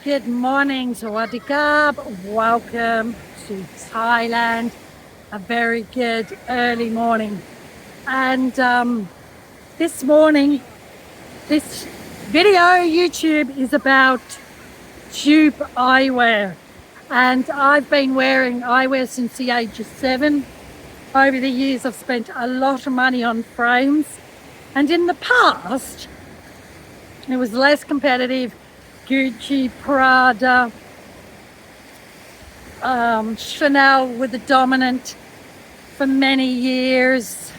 Good morning, Sawadee Krap. Welcome to Thailand. A very good early morning. And this morning, this video YouTube is about Dupe eyewear. And I've been wearing eyewear since the age of 7. Over the years, I've spent a lot of money on frames. And in the past, it was less competitive. Gucci, Prada, Chanel were the dominant for many years,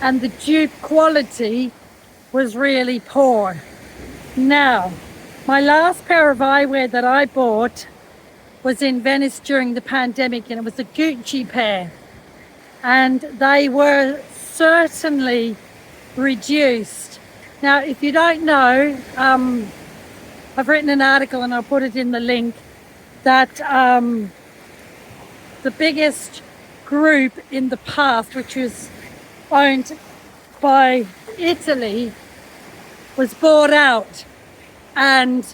and the dupe quality was really poor. Now, my last pair of eyewear that I bought was in Venice during the pandemic, and it was a Gucci pair, and they were certainly reduced. Now, if you don't know, I've written an article and I'll put it in the link that the biggest group in the past, which was owned by Italy, was bought out. And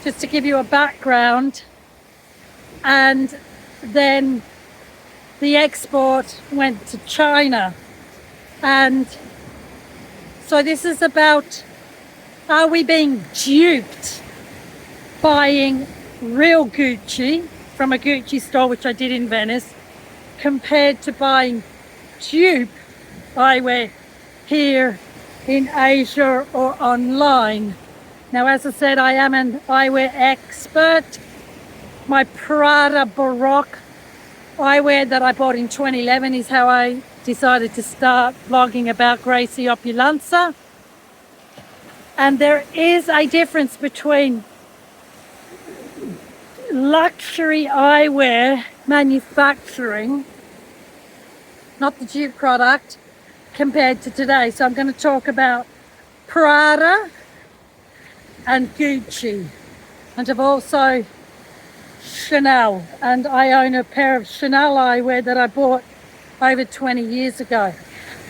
just to give you a background, and then the export went to China. And so this is about, are we being duped buying real Gucci from a Gucci store, which I did in Venice, compared to buying dupe eyewear here in Asia or online? Now, as I said, I am an eyewear expert. My Prada Baroque eyewear that I bought in 2011 is how I decided to start vlogging about Gracie Opulenza. And there is a difference between luxury eyewear manufacturing, not the dupe product, compared to today. So I'm going to talk about Prada and Gucci. And I've also Chanel. And I own a pair of Chanel eyewear that I bought over 20 years ago.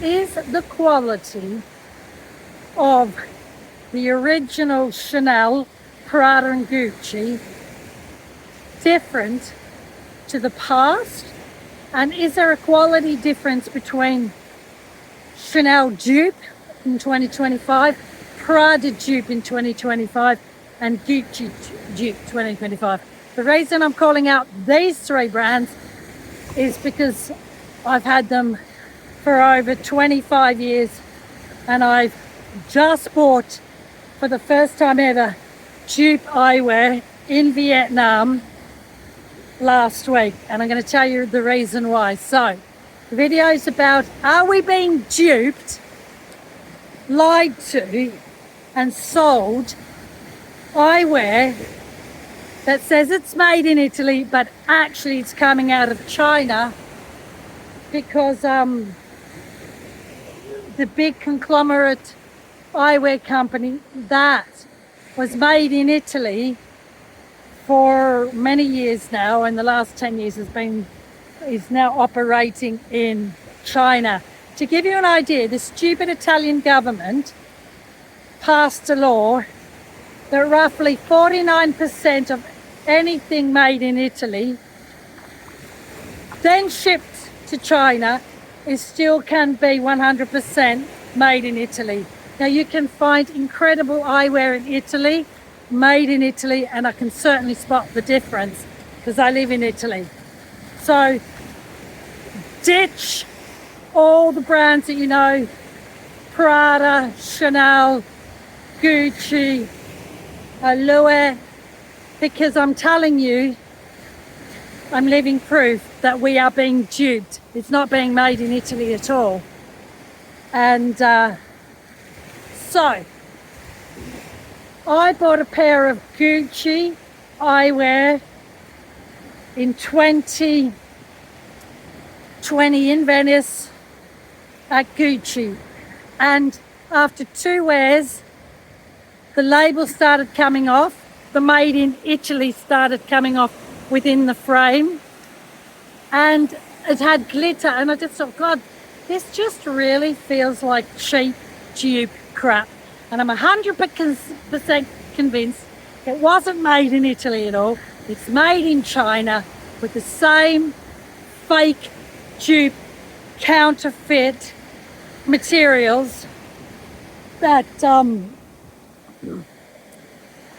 Is the quality of the original Chanel, Prada and Gucci different to the past? And is there a quality difference between Chanel dupe in 2025, Prada dupe in 2025, and Gucci dupe 2025? The reason I'm calling out these three brands is because I've had them for over 25 years, and I've just bought, for the first time ever, dupe eyewear in Vietnam last week, and I'm going to tell you the reason why. So the video is about, are we being duped, lied to, and sold eyewear that says it's made in Italy, but actually it's coming out of China because the big conglomerate eyewear company that was made in Italy for many years now, and the last 10 years is now operating in China. To give you an idea, the stupid Italian government passed a law that roughly 49% of anything made in Italy, then shipped to China, it still can be 100% made in Italy. Now, you can find incredible eyewear in Italy, made in Italy, and I can certainly spot the difference because I live in Italy. So ditch all the brands that you know, Prada, Chanel, Gucci, Louis, because I'm telling you, I'm living proof that we are being duped. It's not being made in Italy at all. And so I bought a pair of Gucci eyewear in 2020 in Venice at Gucci. And after 2 wears, the label started coming off. The made in Italy started coming off within the frame. And it had glitter. And I just thought, God, this just really feels like cheap dupe crap. And I'm 100% convinced It wasn't made in Italy at all. It's made in China with the same fake, dupe, counterfeit materials that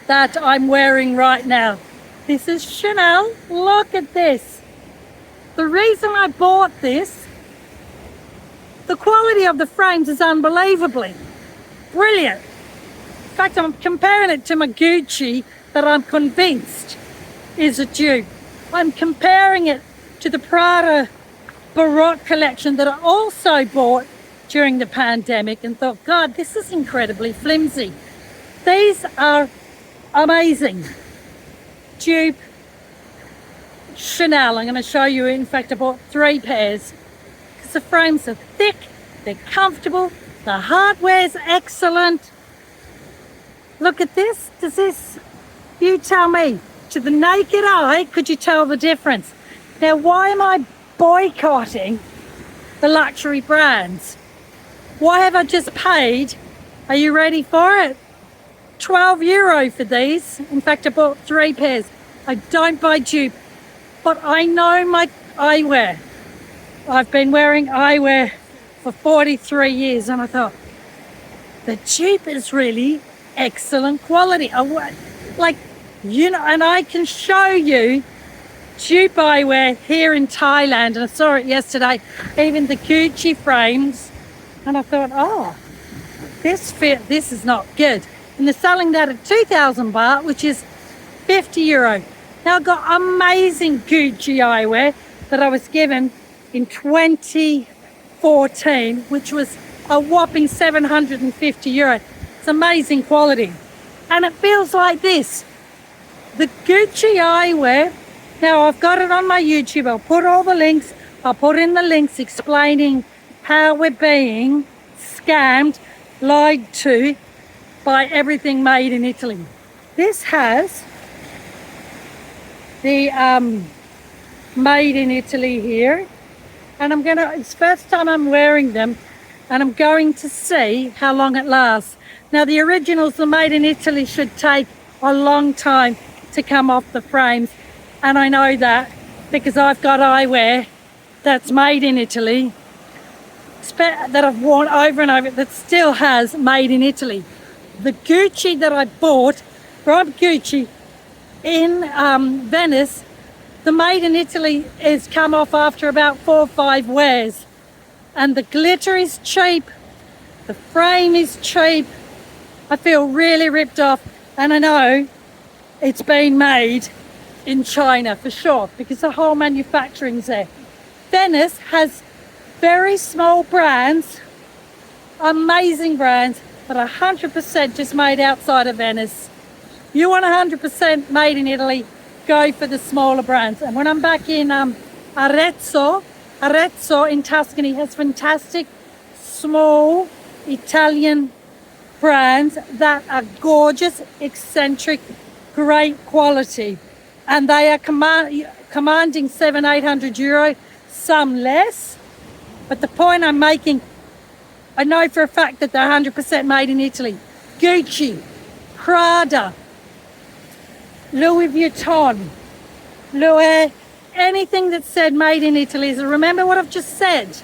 that I'm wearing right now. This is Chanel. Look at this. The reason I bought this, the quality of the frames is unbelievably brilliant. In fact, I'm comparing it to my Gucci that I'm convinced is a dupe. I'm comparing it to the Prada Baroque collection that I also bought during the pandemic and thought, God, this is incredibly flimsy. These are amazing. Dupe Chanel. I'm going to show you. In fact, I bought 3 pairs because the frames are thick, they're comfortable, the hardware's excellent. Look at this. Does this, you tell me, to the naked eye, could you tell the difference? Now, why am I boycotting the luxury brands? Why have I just paid, are you ready for it, €12 for these? In fact, I bought 3 pairs. I don't buy dupe, but I know my eyewear. I've been wearing eyewear for 43 years, and I thought, the dupe is really excellent quality. Like, you know, and I can show you dupe eyewear here in Thailand, and I saw it yesterday, even the Gucci frames, and I thought, oh, this is not good. And they're selling that at 2,000 baht, which is €50. Now, I've got amazing Gucci eyewear that I was given in 2014, which was a whopping €750. It's amazing quality. And it feels like this. The Gucci eyewear, now I've got it on my YouTube. I'll put all the links. I'll put in the links explaining how we're being scammed, lied to by everything made in Italy. This has the made in Italy here, and it's the first time I'm wearing them, and I'm going to see how long it lasts. Now, the originals, the made in Italy, should take a long time to come off the frames, and I know that because I've got eyewear that's made in Italy that I've worn over and over that still has made in Italy. The Gucci that I bought from Gucci in Venice, the made in Italy is come off after about 4 or 5 wears, and the glitter is cheap, the frame is cheap. I feel really ripped off, and I know it's been made in China for sure because the whole manufacturing's there. Venice has very small brands, amazing brands, but 100% just made outside of Venice. You want 100% made in Italy, go for the smaller brands. And when I'm back in Arezzo in Tuscany has fantastic small Italian brands that are gorgeous, eccentric, great quality, and they are commanding €700-800, some less. But the point I'm making, I know for a fact that they're 100% made in Italy. Gucci, Prada, Louis Vuitton, anything that said made in Italy. So remember what I've just said.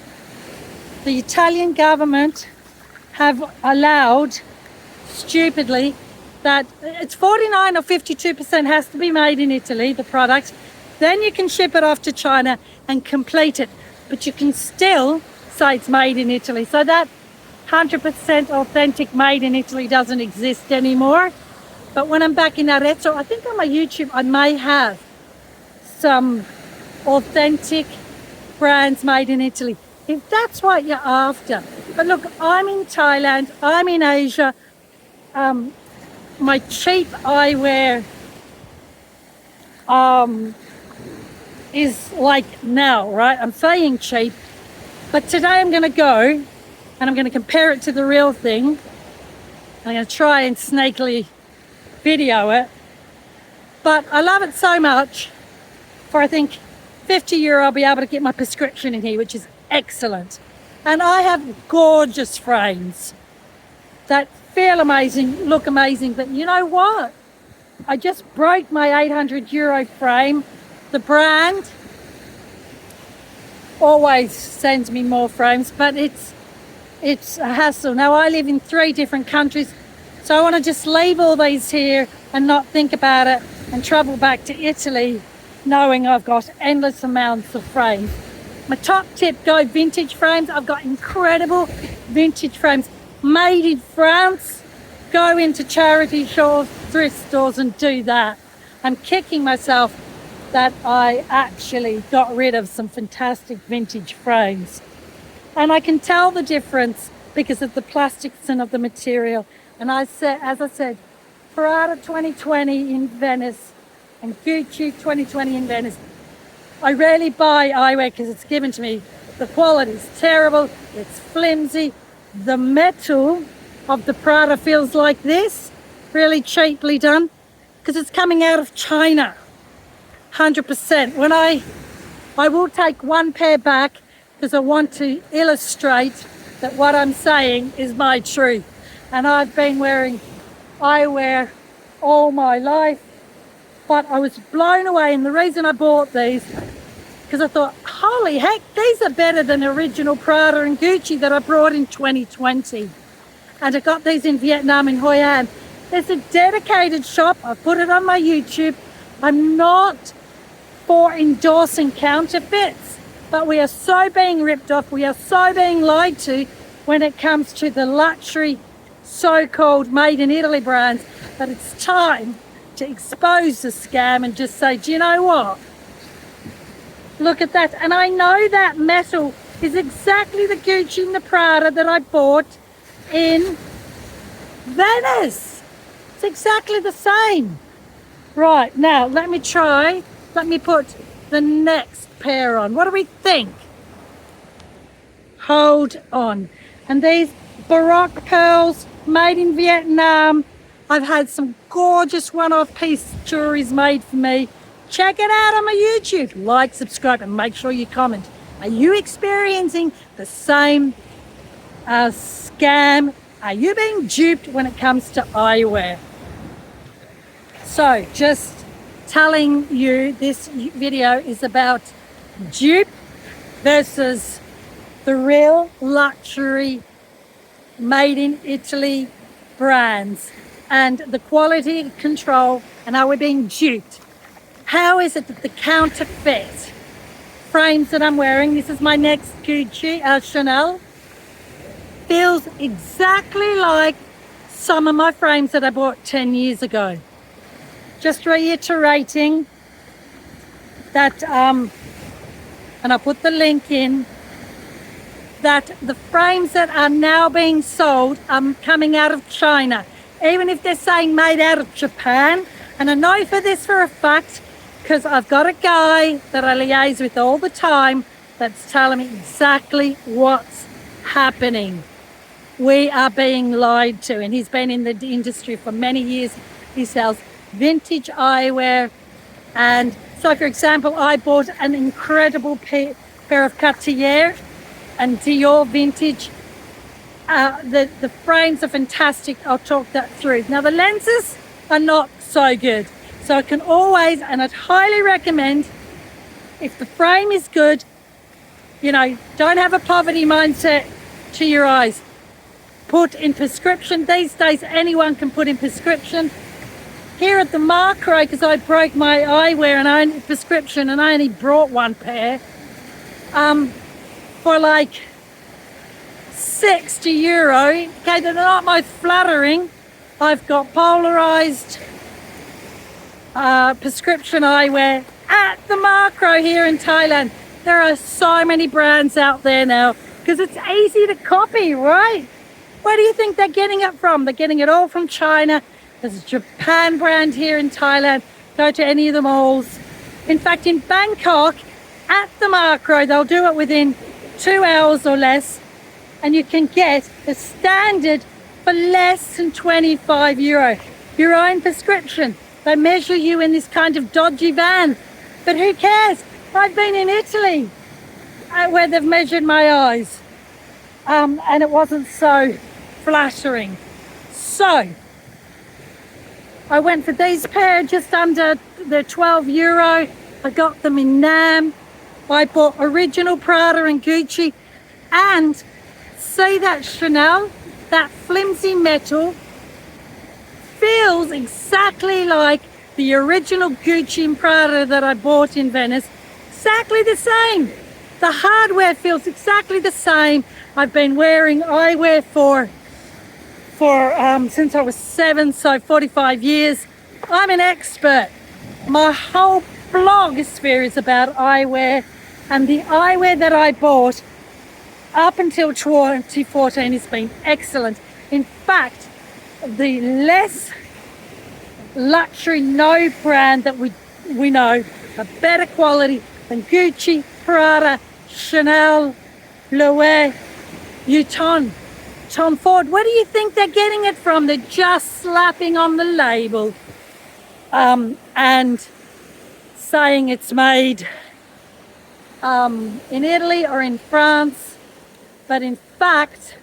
The Italian government have allowed, stupidly, that it's 49 or 52% has to be made in Italy, the product. Then you can ship it off to China and complete it. But you can still say it's made in Italy. So that 100% authentic made in Italy doesn't exist anymore. But when I'm back in Arezzo, I think on my YouTube I may have some authentic brands made in Italy, if that's what you're after. But look, I'm in Thailand, I'm in Asia. My cheap eyewear is like now, right? I'm saying cheap, but today I'm going to go and I'm going to compare it to the real thing. I'm going to try and snakily video it, but I love it so much. For I think €50 I'll be able to get my prescription in here, which is excellent. And I have gorgeous frames that feel amazing, look amazing, but you know what? I just broke my €800 frame. The brand always sends me more frames, but it's a hassle. Now I live in 3 different countries, so I want to just leave all these here and not think about it and travel back to Italy knowing I've got endless amounts of frames. My top tip, go vintage frames. I've got incredible vintage frames made in France. Go into charity shops, thrift stores and do that. I'm kicking myself that I actually got rid of some fantastic vintage frames. And I can tell the difference because of the plastics and of the material. And as I said, Prada 2020 in Venice and Gucci 2020 in Venice. I rarely buy eyewear because it's given to me. The quality is terrible, it's flimsy. The metal of the Prada feels like this, really cheaply done, because it's coming out of China, 100%. When I will take one pair back because I want to illustrate that what I'm saying is my truth. And I've been wearing eyewear all my life, but I was blown away. And the reason I bought these, because I thought, holy heck, these are better than original Prada and Gucci that I brought in 2020. And I got these in Vietnam, in Hoi An. There's a dedicated shop. I put it on my YouTube. I'm not for endorsing counterfeits, but we are so being ripped off. We are so being lied to when it comes to the luxury so-called made in Italy brands, that it's time to expose the scam and just say, do you know what? Look at that. And I know that metal is exactly the Gucci and the Prada that I bought in Venice. It's exactly the same. Right, now let me put the next pair on. What do we think? Hold on. And these Baroque pearls made in Vietnam. I've had some gorgeous one-off piece jewelries made for me. Check it out on my YouTube. Like, subscribe, and make sure you comment. Are you experiencing the same scam? Are you being duped when it comes to eyewear? So, just telling you, this video is about dupe versus the real luxury made in Italy brands, and the quality control, and how we're being duped. How is it that the counterfeit frames that I'm wearing, this is my next Gucci, Chanel, feels exactly like some of my frames that I bought 10 years ago. Just reiterating that, and I'll put the link in, that the frames that are now being sold are coming out of China, even if they're saying made out of Japan. And I know for this for a fact because I've got a guy that I liaise with all the time that's telling me exactly what's happening. We are being lied to, and he's been in the industry for many years. He sells vintage eyewear, and so for example, I bought an incredible pair of Cartier and Dior vintage. The frames are fantastic. I'll talk that through. Now the lenses are not so good, so I can always, and I'd highly recommend, if the frame is good, you know, don't have a poverty mindset to your eyes. Put in prescription. These days anyone can put in prescription. Here at the Macro, because I broke my eyewear and I only prescription and I only brought one pair, for like €60. Okay, they're not most flattering. I've got polarized prescription eyewear at the Macro here in Thailand. There are so many brands out there now because it's easy to copy, right? Where do you think they're getting it from? They're getting it all from China. There's a Japan brand here in Thailand. Go to any of the malls. In fact, in Bangkok, at the Macro, they'll do it within 2 hours or less, and you can get the standard for less than €25. Your own prescription. They measure you in this kind of dodgy van, but who cares? I've been in Italy where they've measured my eyes, and it wasn't so flattering. So I went for these pair just under the €12. I got them in Nam. I bought original Prada and Gucci. And see that Chanel, that flimsy metal feels exactly like the original Gucci and Prada that I bought in Venice. Exactly the same. The hardware feels exactly the same. I've been wearing eyewear for since I was 7, so 45 years. I'm an expert. My whole blogosphere is about eyewear, and the eyewear that I bought up until 2014 has been excellent. In fact, the less luxury no brand that we know, a better quality than Gucci, Prada, Chanel, Louis Vuitton, Tom Ford. Where do you think they're getting it from? They're just slapping on the label and saying it's made in Italy or in France, but in fact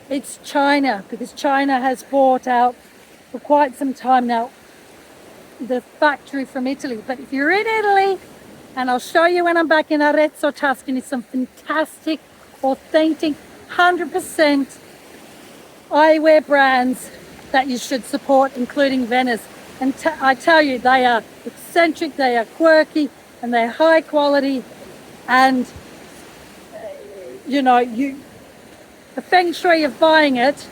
it's China, because China has bought out for quite some time now the factory from Italy. But if you're in Italy, and I'll show you when I'm back in Arezzo, Tuscany, some fantastic, authentic, 100% eyewear brands that you should support, including Venice. And I tell you, they are eccentric, they are quirky, and they're high quality. And, you know, the feng shui of buying it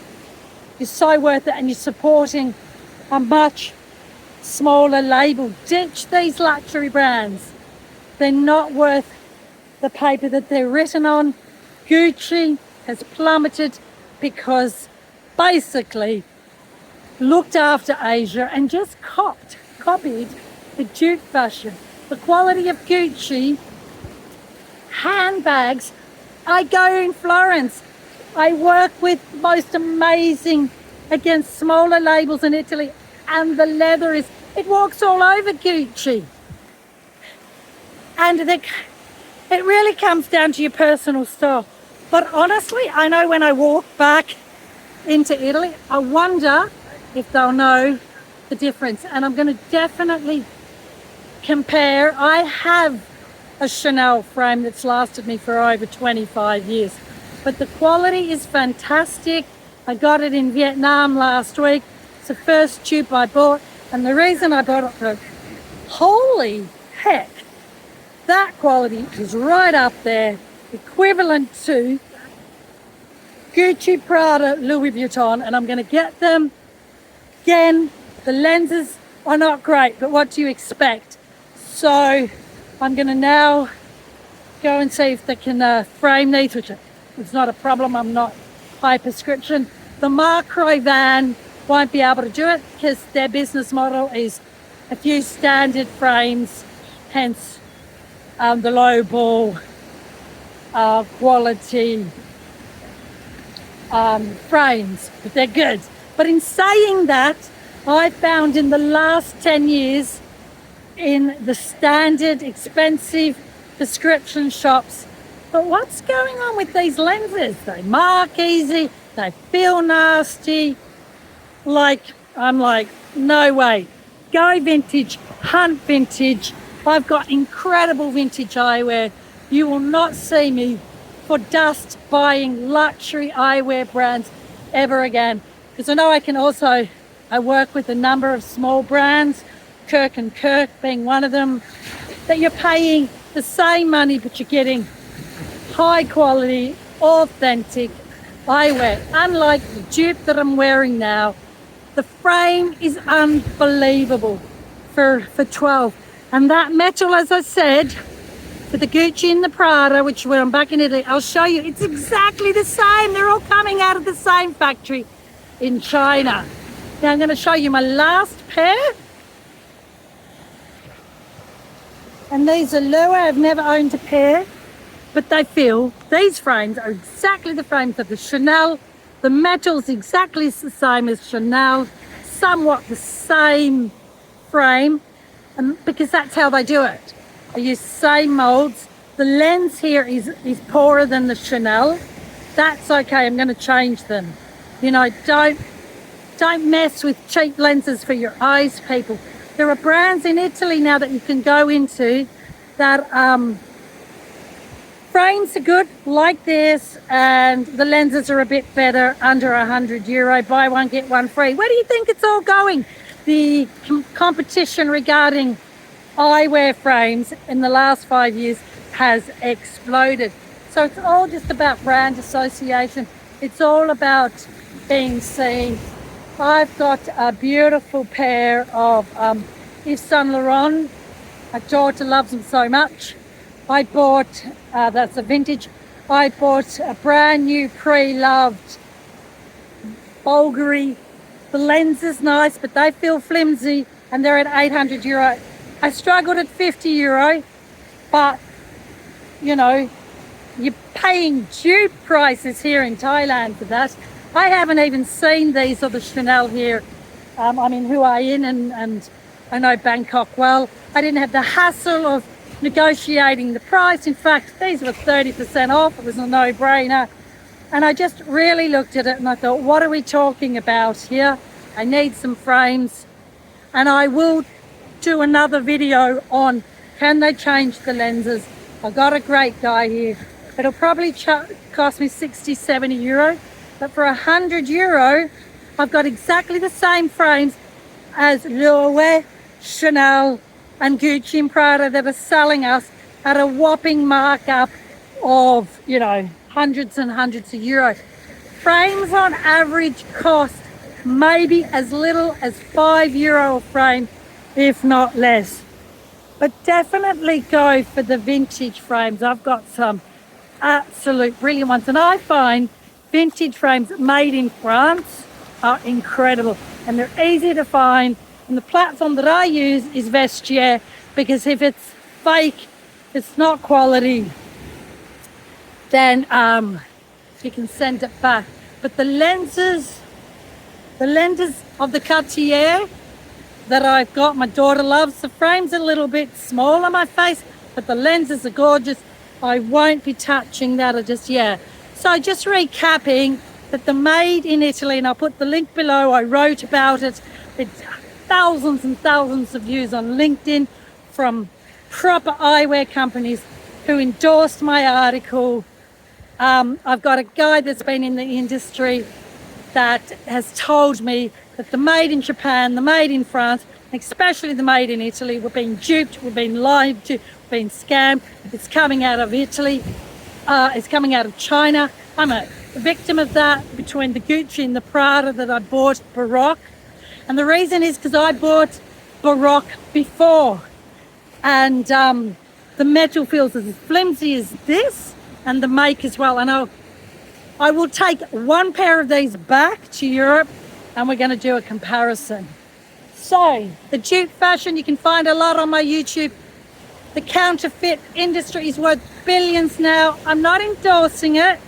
is so worth it, and you're supporting a much smaller label. Ditch these luxury brands. They're not worth the paper that they're written on. Gucci has plummeted because basically looked after Asia and just copied the Dupe fashion. The quality of Gucci handbags. I go in Florence. I work with most amazing, against smaller labels in Italy, and the leather it walks all over Gucci. And it really comes down to your personal style. But honestly, I know when I walk back into Italy, I wonder if they'll know the difference. And I'm going to definitely compare. I have a Chanel frame that's lasted me for over 25 years. But the quality is fantastic. I got it in Vietnam last week. It's the first tube I bought. And the reason I bought it, holy heck, that quality is right up there, equivalent to Gucci, Prada, Louis Vuitton, and I'm going to get them. Again, the lenses are not great, but what do you expect? So I'm going to now go and see if they can frame these, which is not a problem. I'm not high prescription. The Macro van won't be able to do it because their business model is a few standard frames, hence the low ball quality frames, but they're good. But in saying that, I found in the last 10 years in the standard expensive prescription shops, but what's going on with these lenses? They mark easy, they feel nasty. I'm like, no way. Go vintage, hunt vintage. I've got incredible vintage eyewear. You will not see me for dust buying luxury eyewear brands ever again. Because I know I work with a number of small brands, Kirk and Kirk being one of them, that you're paying the same money, but you're getting high quality, authentic eyewear. Unlike the Dupe that I'm wearing now, the frame is unbelievable for 12. And that metal, as I said, for the Gucci and the Prada, which when I'm back in Italy, I'll show you, it's exactly the same. They're all coming out of the same factory in China. Now I'm going to show you my last pair. And these are Louis. I've never owned a pair, but these frames are exactly the frames of the Chanel. The metal's exactly the same as Chanel, somewhat the same frame, and because that's how they do it. I use the same molds. The lens here is poorer than the Chanel. That's okay. I'm going to change them. You know, don't Don't mess with cheap lenses for your eyes, people. There are brands in Italy now that you can go into that frames are good, like this, and the lenses are a bit better, under €100. Buy one, get one free. Where do you think it's all going? The competition regarding eyewear frames in the last 5 years has exploded. So it's all just about brand association. It's all about being seen. I've got a beautiful pair of Yves Saint Laurent. My daughter loves them so much. I bought, that's a vintage, I bought a brand new pre-loved Bulgari. The lens is nice, but they feel flimsy, and they're at €800. I struggled at €50, but you know, you're paying dupe prices here in Thailand for that. I haven't even seen these or the Chanel here. I'm in Hua Hin, and I know Bangkok well. I didn't have the hassle of negotiating the price. In fact, these were 30% off. It was a no-brainer. And I just really looked at it and I thought, what are we talking about here? I need some frames. And I will do another video on can they change the lenses. I've got a great guy here. It'll probably cost me 60, 70 euro. But for €100, I've got exactly the same frames as Louis, Chanel, and Gucci and Prada that are selling us at a whopping markup of, you know, hundreds and hundreds of euros. Frames on average cost maybe as little as €5 a frame, if not less. But definitely go for the vintage frames. I've got some absolute brilliant ones, and I find vintage frames made in France are incredible, and they're easy to find. And the platform that I use is Vestiaire, because if it's fake, it's not quality, then you can send it back. But the lenses of the Cartier that I've got, my daughter loves. The frame's a little bit small on my face, but the lenses are gorgeous. I won't be touching that just yet. So just recapping that the Made in Italy, and I'll put the link below, I wrote about it. It's thousands and thousands of views on LinkedIn from proper eyewear companies who endorsed my article. I've got a guy that's been in the industry that has told me that the Made in Japan, the Made in France, especially the Made in Italy, we're being duped, we're being lied to, we're being scammed. It's coming out of Italy, it's coming out of China. I'm a victim of that between the Gucci and the Prada that I bought Baroque. And the reason is because I bought Baroque before, and the metal feels as flimsy as this, and the make as well. And I will take one pair of these back to Europe, and we're going to do a comparison. So the dupe fashion, you can find a lot on my YouTube. The counterfeit industry is worth billions now. I'm not endorsing it.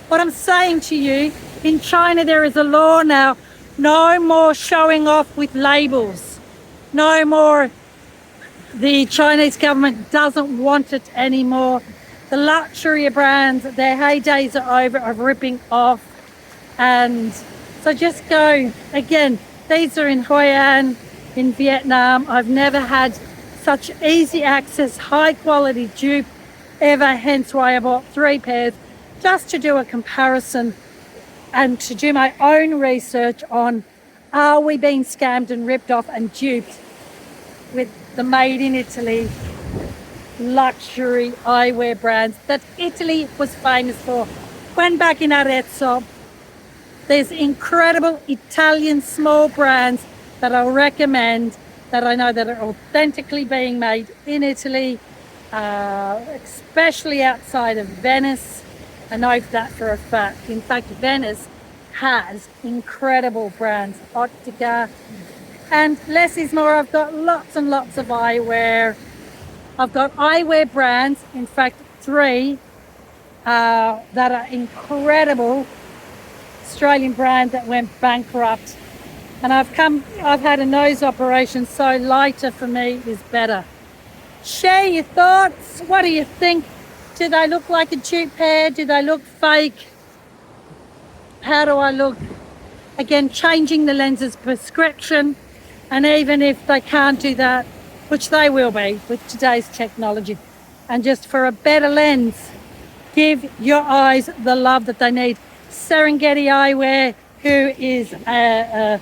What I'm saying to you, in China there is a law now, no more showing off with labels. No more. The Chinese government doesn't want it anymore. The luxury brands, their heydays are over, of ripping off. And so just go. Again, these are in Hoi An, in Vietnam. I've never had such easy access, high quality dupe ever, hence why I bought 3 pairs, just to do a comparison and to do my own research on, are we being scammed and ripped off and duped with the Made in Italy luxury eyewear brands that Italy was famous for. When back in Arezzo, there's incredible Italian small brands that I'll recommend, that I know that are authentically being made in Italy, especially outside of Venice. I know that for a fact. In fact, Venice has incredible brands, Ottica, and less is more. I've got lots and lots of eyewear. I've got eyewear brands, in fact 3, that are incredible. Australian brand that went bankrupt, and I've had a nose operation, so lighter for me is better. Share your thoughts. What do you think? Do they look like a dupe pair? Do they look fake? How do I look? Again, changing the lenses prescription, and even if they can't do that, which they will be with today's technology, and just for a better lens, give your eyes the love that they need. Serengeti Eyewear, who is a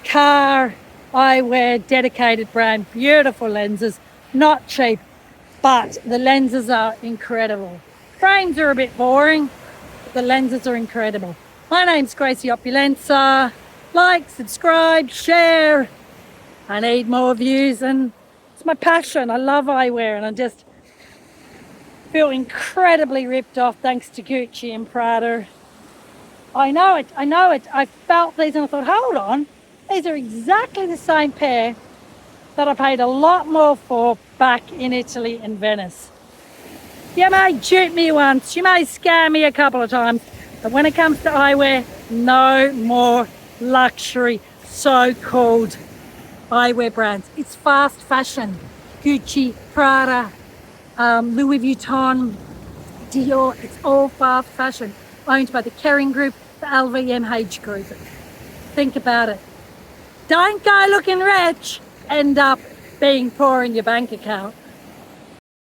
car eyewear dedicated brand, beautiful lenses, not cheap, but the lenses are incredible. Frames are a bit boring, but the lenses are incredible. My name's Gracie Opulenza. Like, subscribe, share. I need more views, and it's my passion. I love eyewear, and I just feel incredibly ripped off thanks to Gucci and Prada. I know it. I felt these and I thought, hold on, these are exactly the same pair that I paid a lot more for back in Italy and Venice. You may dupe me once, you may scam me a couple of times, but when it comes to eyewear, no more luxury so-called eyewear brands. It's fast fashion. Gucci, Prada, Louis Vuitton, Dior, it's all fast fashion, owned by the Kering Group, the LVMH Group. Think about it. Don't go looking rich, end up being poor in your bank account.